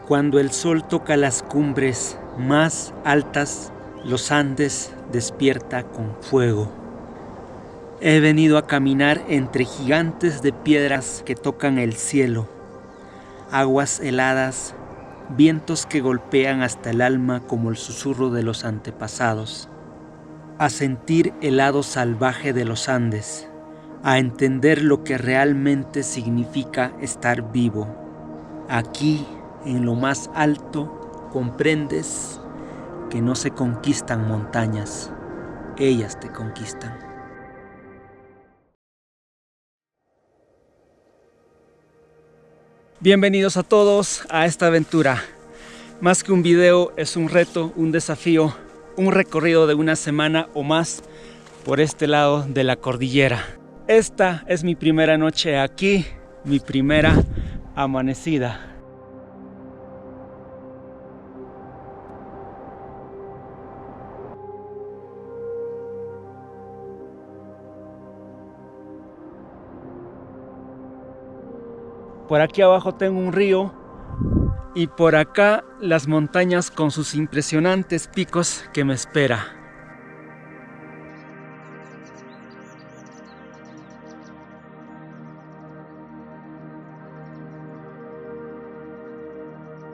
Cuando el sol toca las cumbres más altas, los Andes despierta con fuego. He venido a caminar entre gigantes de piedras que tocan el cielo, aguas heladas, vientos que golpean hasta el alma como el susurro de los antepasados, a sentir el hado salvaje de los Andes, a entender lo que realmente significa estar vivo. Aquí, en lo más alto, comprendes que no se conquistan montañas, ellas te conquistan. Bienvenidos a todos a esta aventura. Más que un video, es un reto, un desafío, un recorrido de una semana o más por este lado de la cordillera. Esta es mi primera noche aquí, mi primera amanecida. Por aquí abajo tengo un río y por acá las montañas con sus impresionantes picos que me espera.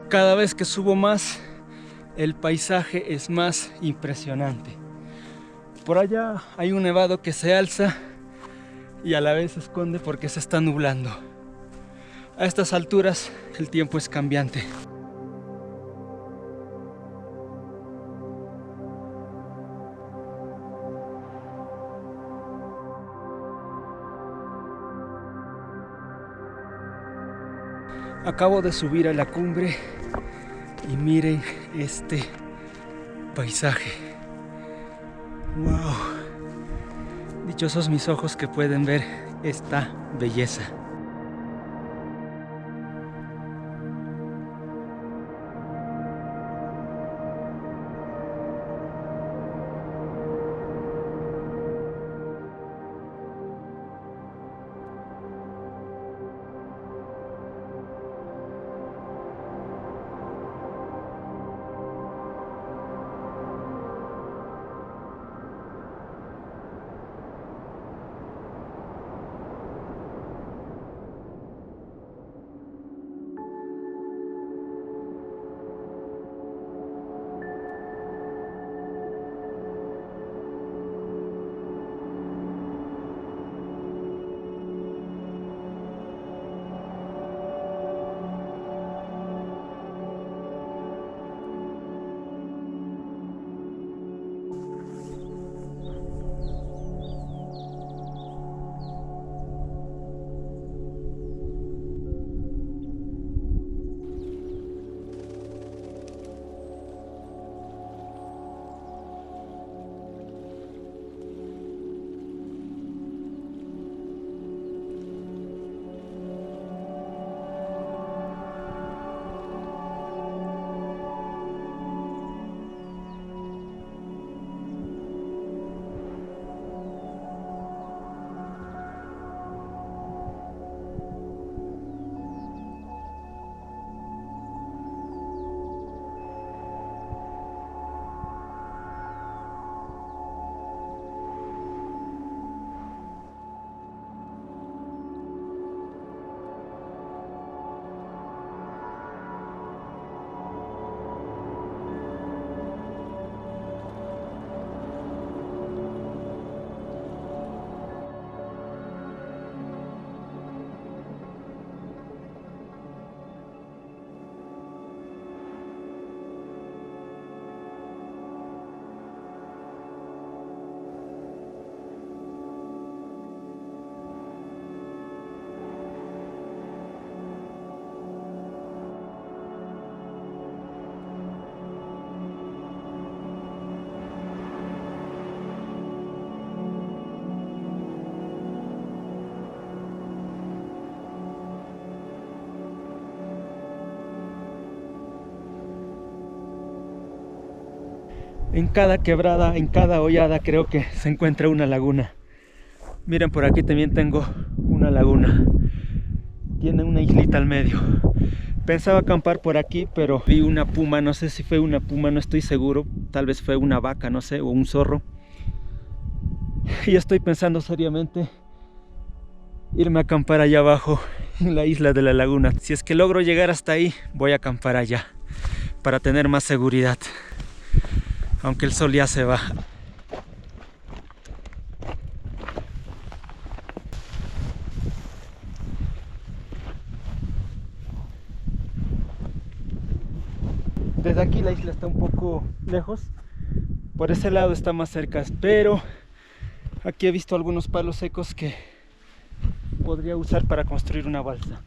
Cada vez que subo más, el paisaje es más impresionante. Por allá hay un nevado que se alza y a la vez se esconde porque se está nublando. A estas alturas el tiempo es cambiante. Acabo de subir a la cumbre y miren este paisaje. ¡Wow! Dichosos mis ojos que pueden ver esta belleza. En cada quebrada, en cada hollada creo que se encuentra una laguna. Miren, por aquí también tengo una laguna. Tiene una islita al medio. Pensaba acampar por aquí, pero vi una puma, no sé si fue una puma, no estoy seguro. Tal vez fue una vaca, no sé, o un zorro. Y estoy pensando seriamente irme a acampar allá abajo, en la isla de la laguna. Si es que logro llegar hasta ahí, voy a acampar allá, para tener más seguridad. Aunque el sol ya se va. Desde aquí la isla está un poco lejos. Por ese lado está más cerca, pero aquí he visto algunos palos secos que podría usar para construir una balsa.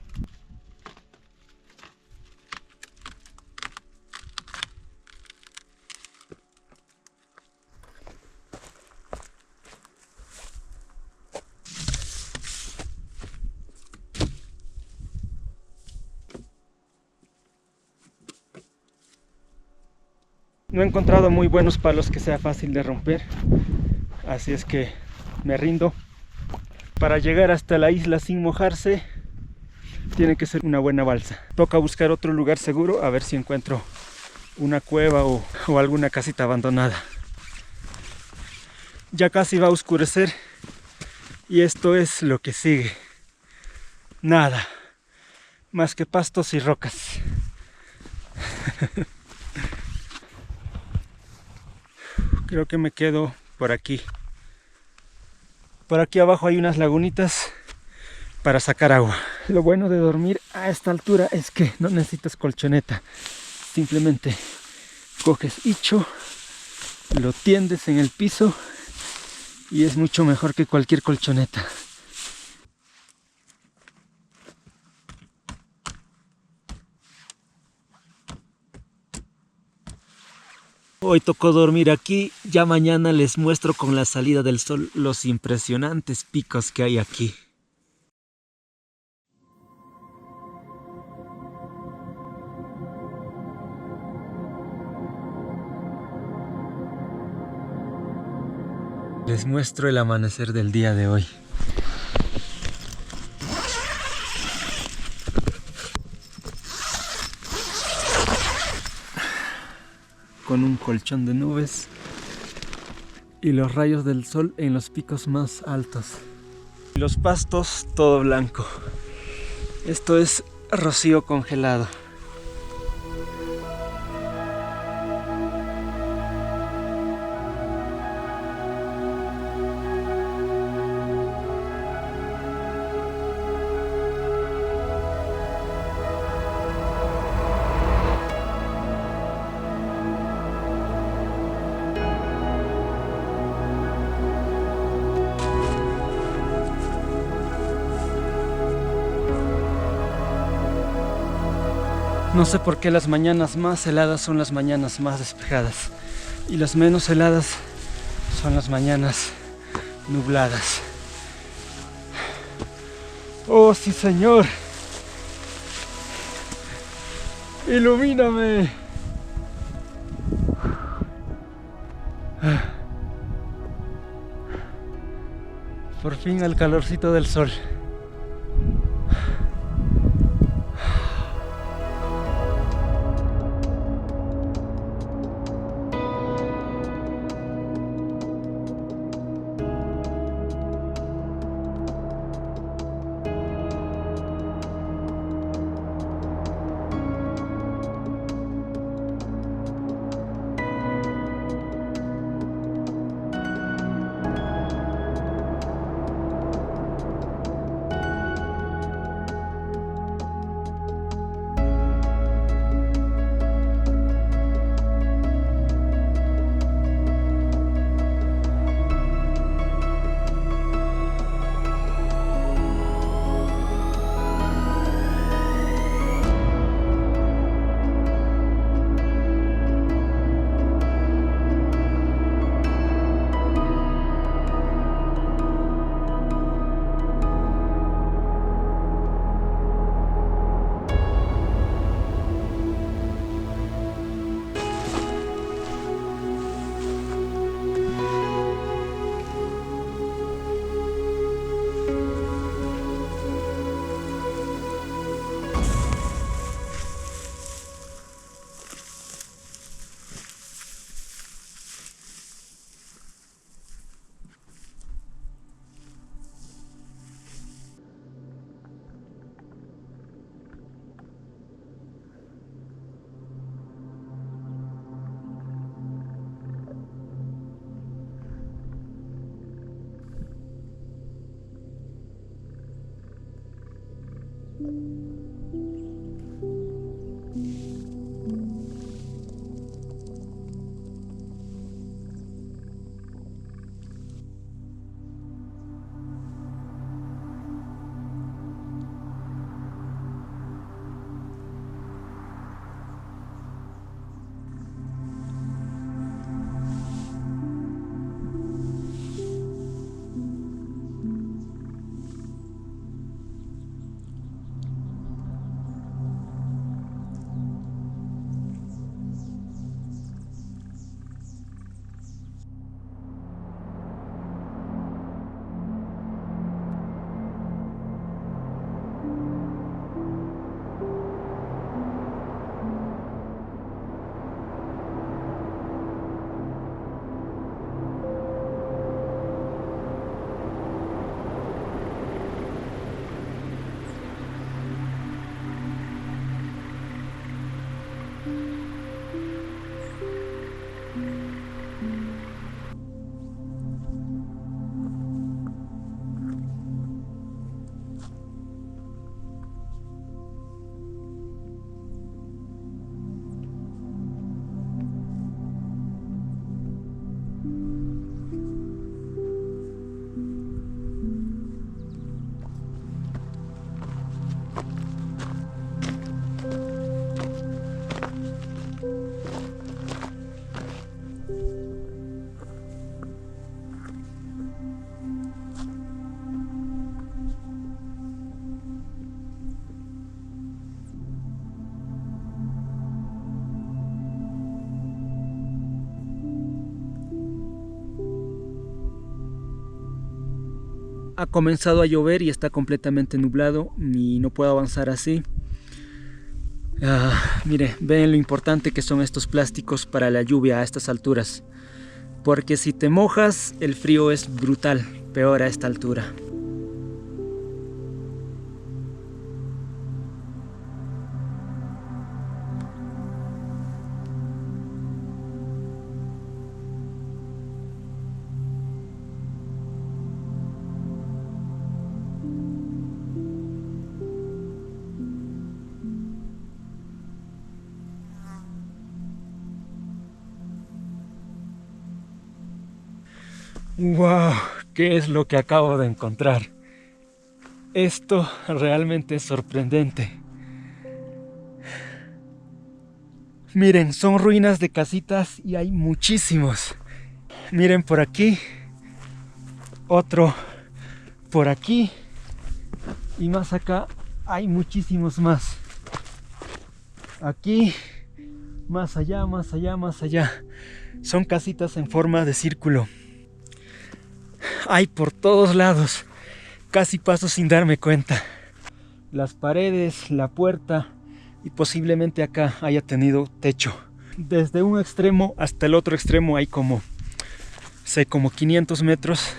No he encontrado muy buenos palos que sea fácil de romper, así es que me rindo. Para llegar hasta la isla sin mojarse, tiene que ser una buena balsa. Toca buscar otro lugar seguro, a ver si encuentro una cueva o alguna casita abandonada. Ya casi va a oscurecer y esto es lo que sigue. Nada más que pastos y rocas. Creo que me quedo por aquí. Por aquí abajo hay unas lagunitas para sacar agua. Lo bueno de dormir a esta altura es que no necesitas colchoneta. Simplemente coges hicho, lo tiendes en el piso y es mucho mejor que cualquier colchoneta. Hoy tocó dormir aquí, ya mañana les muestro con la salida del sol los impresionantes picos que hay aquí. Les muestro el amanecer del día de hoy. Con un colchón de nubes y los rayos del sol en los picos más altos. Los pastos todo blanco. Esto es rocío congelado. No sé por qué las mañanas más heladas son las mañanas más despejadas y las menos heladas son las mañanas nubladas. ¡Oh, sí, Señor! ¡Ilumíname! Por fin el calorcito del sol. ha comenzado a llover y está completamente nublado y no puedo avanzar así. Mire, ven lo importante que son estos plásticos para la lluvia a estas alturas. Porque si te mojas, el frío es brutal, peor a esta altura. ¡Wow! ¿Qué es lo que acabo de encontrar? Esto realmente es sorprendente. Miren, son ruinas de casitas y hay muchísimos. Miren por aquí, otro por aquí y más acá hay muchísimos más. Aquí, más allá, más allá, más allá. Son casitas en forma de círculo. Hay por todos lados. Casi paso sin darme cuenta. Las paredes, la puerta y posiblemente acá haya tenido techo. Desde un extremo hasta el otro extremo hay como 500 metros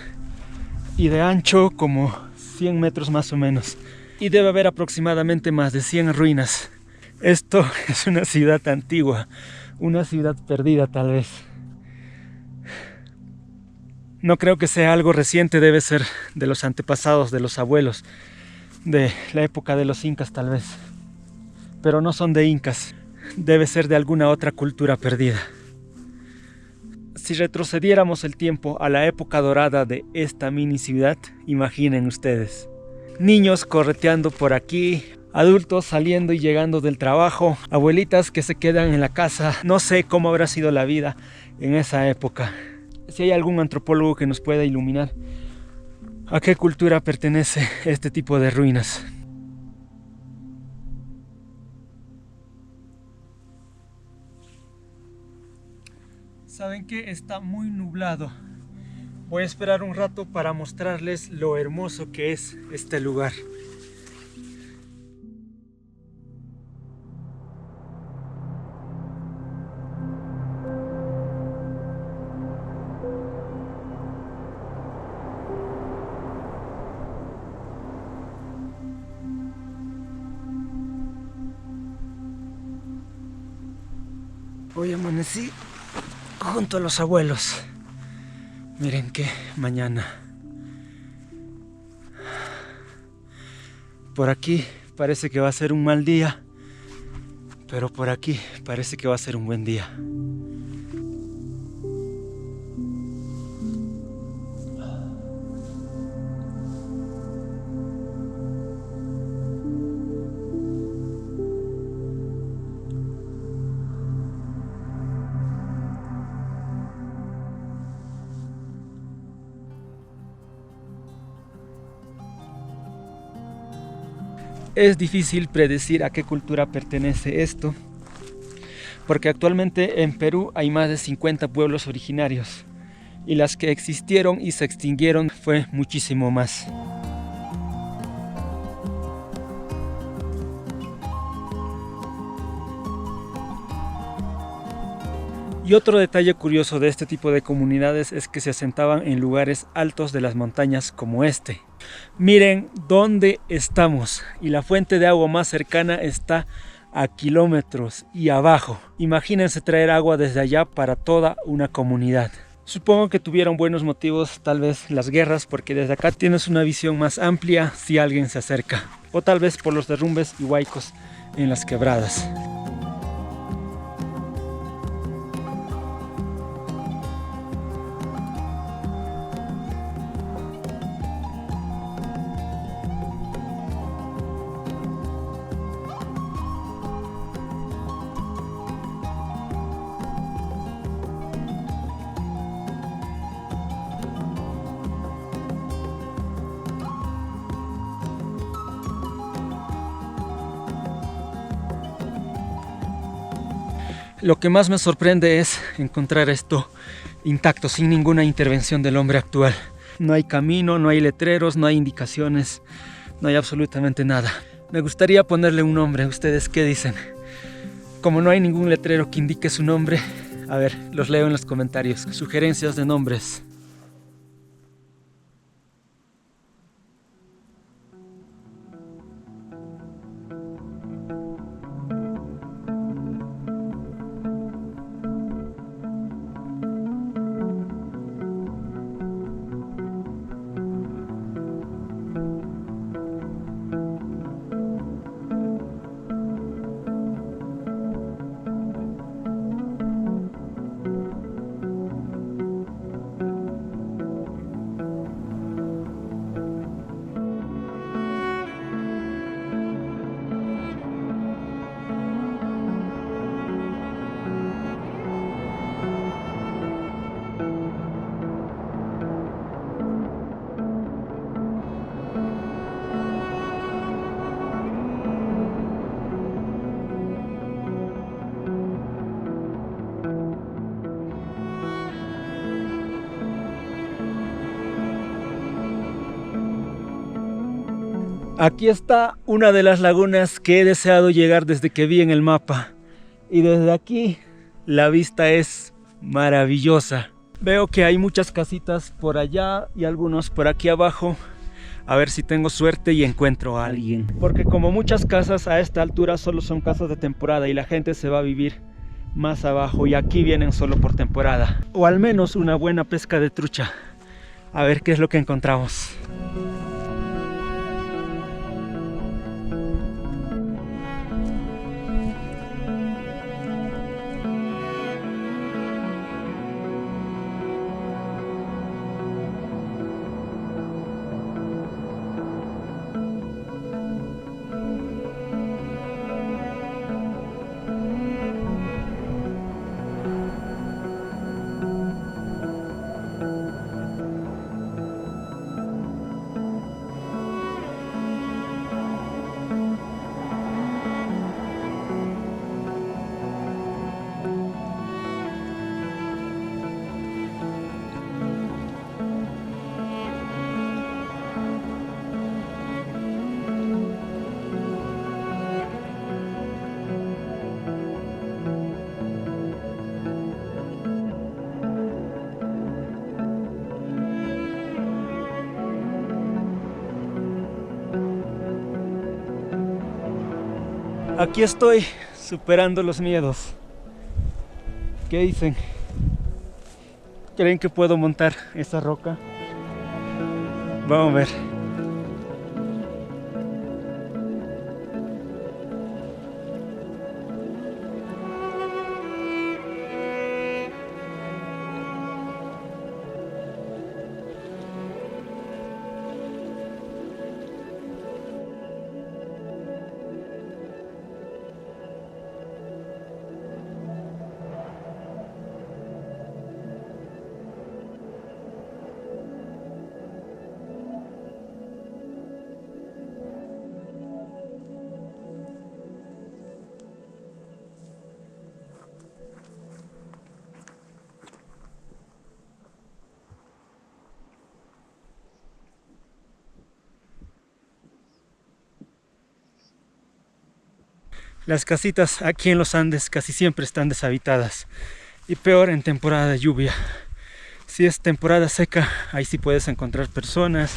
y de ancho como 100 metros más o menos. Y debe haber aproximadamente más de 100 ruinas. Esto es una ciudad antigua, una ciudad perdida tal vez. No creo que sea algo reciente, debe ser de los antepasados, de los abuelos, de la época de los incas tal vez. Pero no son de incas, debe ser de alguna otra cultura perdida. Si retrocediéramos el tiempo a la época dorada de esta mini ciudad, imaginen ustedes. Niños correteando por aquí, adultos saliendo y llegando del trabajo, abuelitas que se quedan en la casa. No sé cómo habrá sido la vida en esa época. Si hay algún antropólogo que nos pueda iluminar, ¿a qué cultura pertenece este tipo de ruinas? ¿Saben qué? Está muy nublado. Voy a esperar un rato para mostrarles lo hermoso que es este lugar. Hoy amanecí junto a los abuelos. Miren qué mañana. Por aquí parece que va a ser un mal día, pero por aquí parece que va a ser un buen día. Es difícil predecir a qué cultura pertenece esto, porque actualmente en Perú hay más de 50 pueblos originarios, y las que existieron y se extinguieron fue muchísimo más. Y otro detalle curioso de este tipo de comunidades es que se asentaban en lugares altos de las montañas como este. Miren dónde estamos y la fuente de agua más cercana está a kilómetros y abajo. Imagínense traer agua desde allá para toda una comunidad. Supongo que tuvieron buenos motivos, tal vez las guerras, porque desde acá tienes una visión más amplia si alguien se acerca. O tal vez por los derrumbes y huaicos en las quebradas. Lo que más me sorprende es encontrar esto intacto, sin ninguna intervención del hombre actual. No hay camino, no hay letreros, no hay indicaciones, no hay absolutamente nada. Me gustaría ponerle un nombre, ¿ustedes qué dicen? Como no hay ningún letrero que indique su nombre, a ver, los leo en los comentarios. Sugerencias de nombres. Aquí está una de las lagunas que he deseado llegar desde que vi en el mapa. Y desde aquí la vista es maravillosa. Veo que hay muchas casitas por allá y algunos por aquí abajo. A ver si tengo suerte y encuentro a alguien. Porque como muchas casas a esta altura solo son casas de temporada y la gente se va a vivir más abajo. Y aquí vienen solo por temporada. O al menos una buena pesca de trucha. A ver qué es lo que encontramos. Aquí estoy superando los miedos. ¿Qué dicen? ¿Creen que puedo montar esa roca? Vamos a ver. Las casitas aquí en los Andes casi siempre están deshabitadas y peor en temporada de lluvia. Si es temporada seca, ahí sí puedes encontrar personas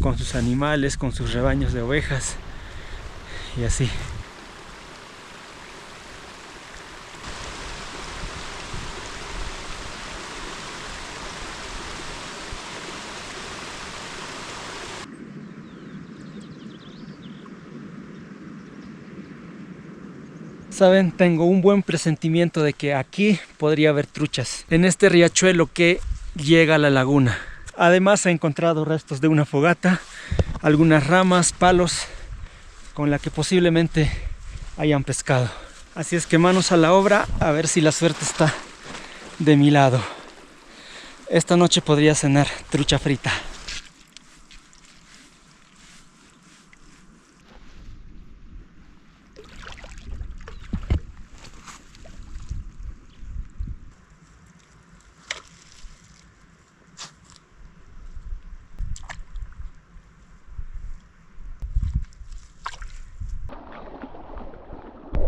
con sus animales, con sus rebaños de ovejas y así. Saben, tengo un buen presentimiento de que aquí podría haber truchas, en este riachuelo que llega a la laguna. Además he encontrado restos de una fogata, algunas ramas, palos con la que posiblemente hayan pescado. Así es que manos a la obra, a ver si la suerte está de mi lado. Esta noche podría cenar trucha frita.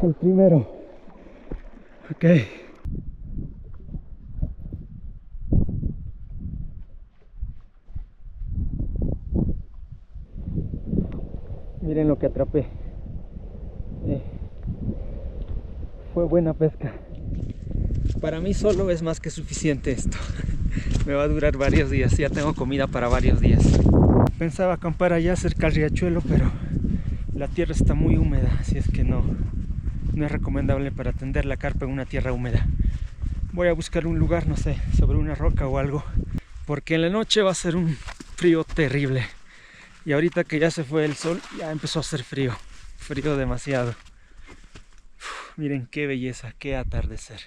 El primero. Ok. Miren lo que atrapé. Fue buena pesca. Para mí solo es más que suficiente esto. Me va a durar varios días. Ya tengo comida para varios días. Pensaba acampar allá cerca del riachuelo, pero la tierra está muy húmeda, así es que no es recomendable para tender la carpa en una tierra húmeda. Voy a buscar un lugar, no sé, sobre una roca o algo, porque en la noche va a ser un frío terrible. Y ahorita que ya se fue el sol, ya empezó a hacer frío. Frío demasiado. Miren qué belleza, qué atardecer.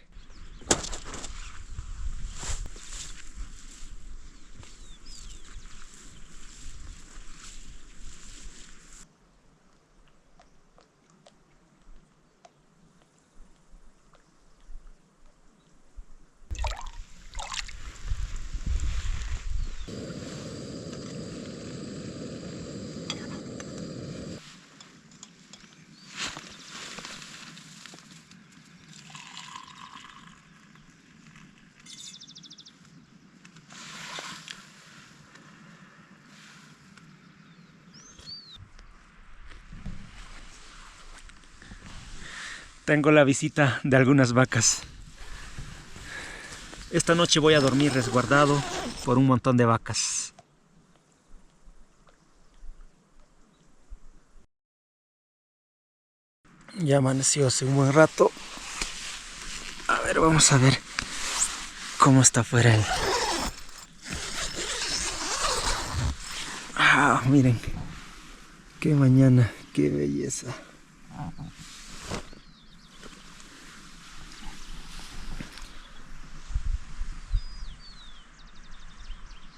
Tengo la visita de algunas vacas. Esta noche voy a dormir resguardado por un montón de vacas. Ya amaneció hace un buen rato. A ver, vamos a ver cómo está afuera el... Ah, miren. Qué mañana, qué belleza.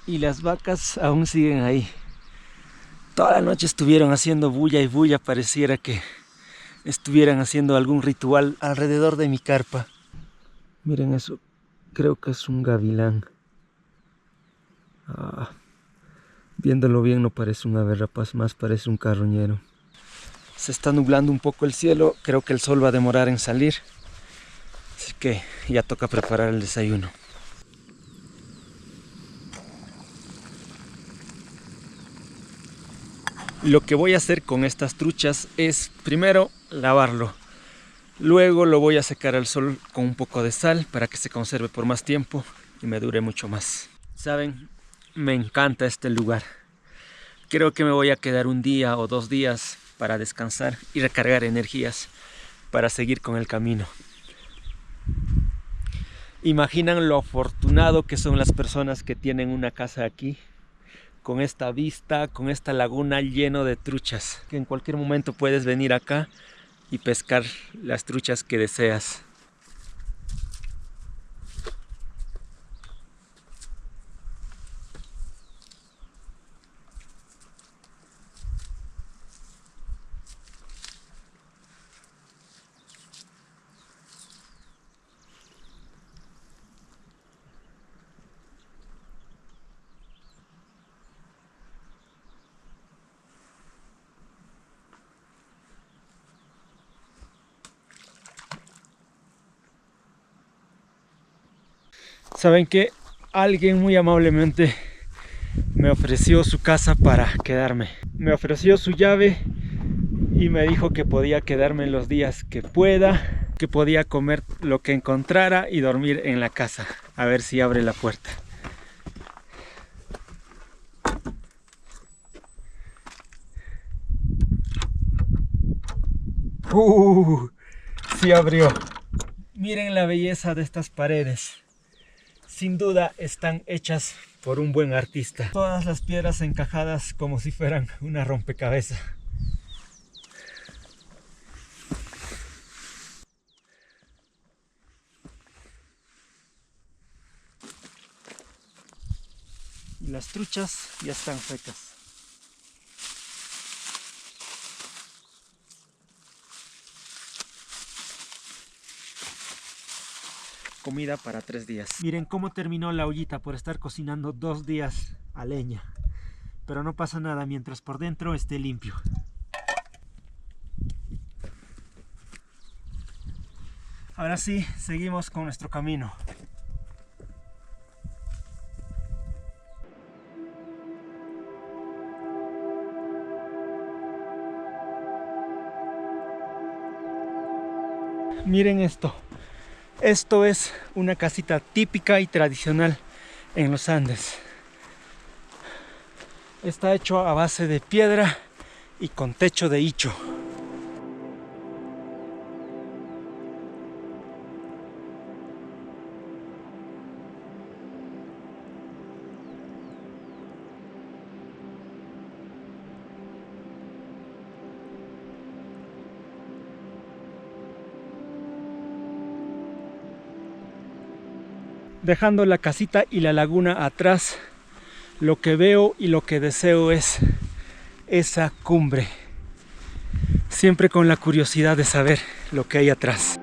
Y las vacas aún siguen ahí. Toda la noche estuvieron haciendo bulla y bulla, pareciera que estuvieran haciendo algún ritual alrededor de mi carpa. Miren eso, creo que es un gavilán. Viéndolo bien no parece un ave rapaz, más parece un carroñero. Se está nublando un poco el cielo, creo que el sol va a demorar en salir. Así que ya toca preparar el desayuno. Lo que voy a hacer con estas truchas es primero lavarlo. Luego lo voy a secar al sol con un poco de sal para que se conserve por más tiempo y me dure mucho más. ¿Saben? Me encanta este lugar. Creo que me voy a quedar un día o 2 días para descansar y recargar energías para seguir con el camino. ¿Imaginan lo afortunado que son las personas que tienen una casa aquí? Con esta vista, con esta laguna lleno de truchas, que en cualquier momento puedes venir acá y pescar las truchas que deseas. ¿Saben qué? Alguien muy amablemente me ofreció su casa para quedarme. Me ofreció su llave y me dijo que podía quedarme en los días que pueda, que podía comer lo que encontrara y dormir en la casa. A ver si abre la puerta. Sí abrió. Miren la belleza de estas paredes. Sin duda están hechas por un buen artista. Todas las piedras encajadas como si fueran una rompecabezas. Y las truchas ya están secas. Comida para 3 días. Miren cómo terminó la ollita por estar cocinando 2 días a leña. Pero no pasa nada mientras por dentro esté limpio. Ahora sí, seguimos con nuestro camino. Miren esto. Esto es una casita típica y tradicional en los Andes. Está hecho a base de piedra y con techo de icho. Dejando la casita y la laguna atrás, lo que veo y lo que deseo es esa cumbre. Siempre con la curiosidad de saber lo que hay atrás.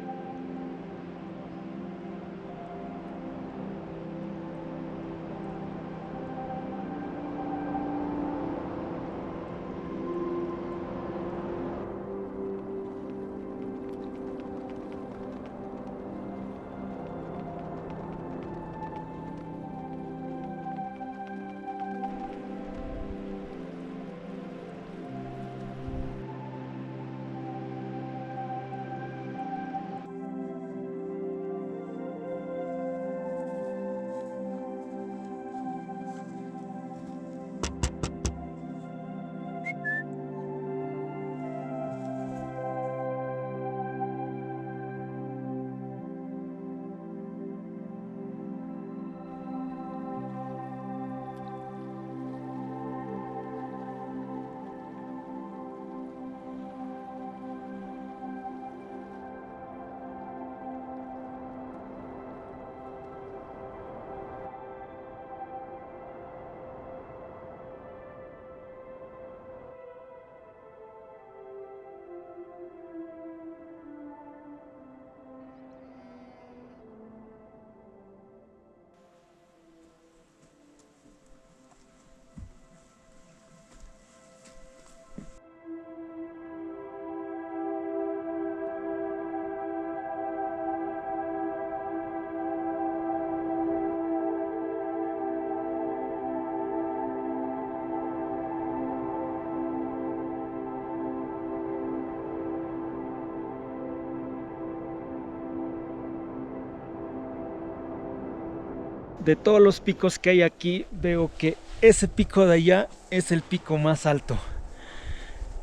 De todos los picos que hay aquí, veo que ese pico de allá es el pico más alto.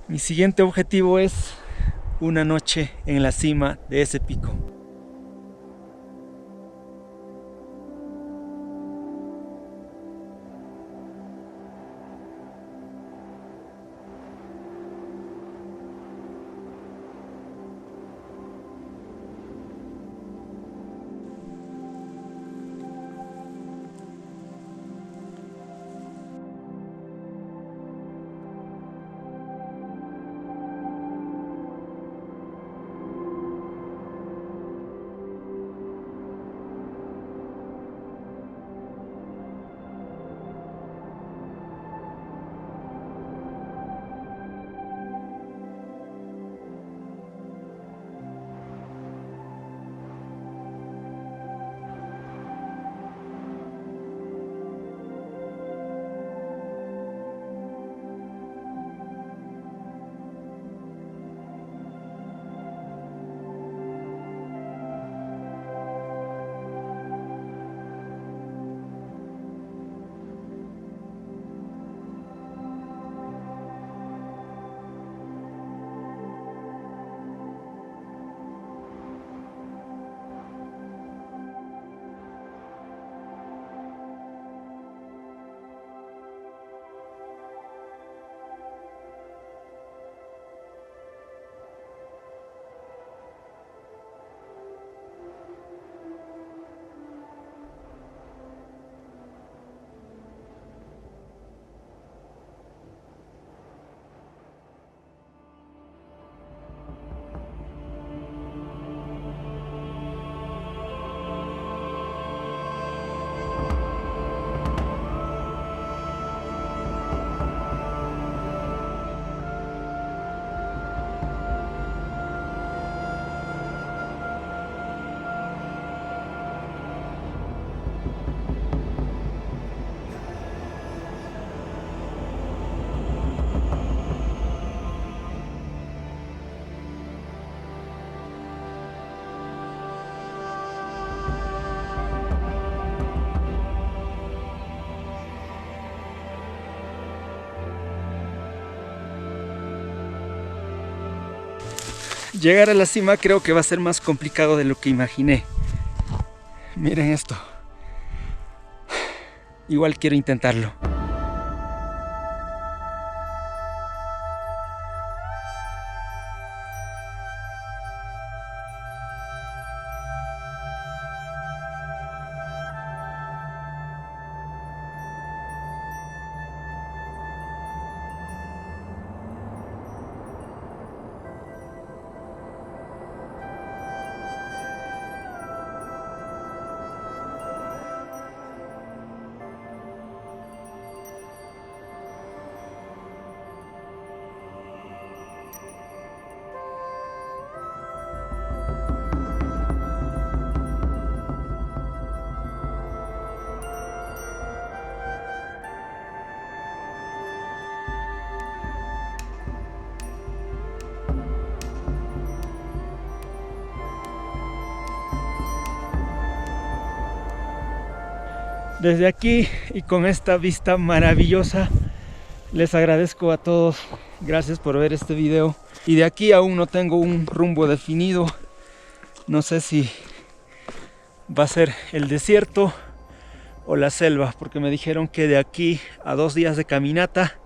Mi siguiente objetivo es una noche en la cima de ese pico. Llegar a la cima creo que va a ser más complicado de lo que imaginé. Miren esto. Igual quiero intentarlo. Desde aquí y con esta vista maravillosa, les agradezco a todos. Gracias por ver este video. Y de aquí aún no tengo un rumbo definido. No sé si va a ser el desierto o la selva, porque me dijeron que de aquí a 2 días de caminata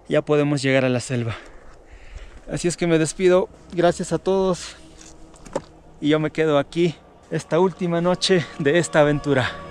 ya podemos llegar a la selva. Así es que me despido. Gracias a todos. Y yo me quedo aquí esta última noche de esta aventura.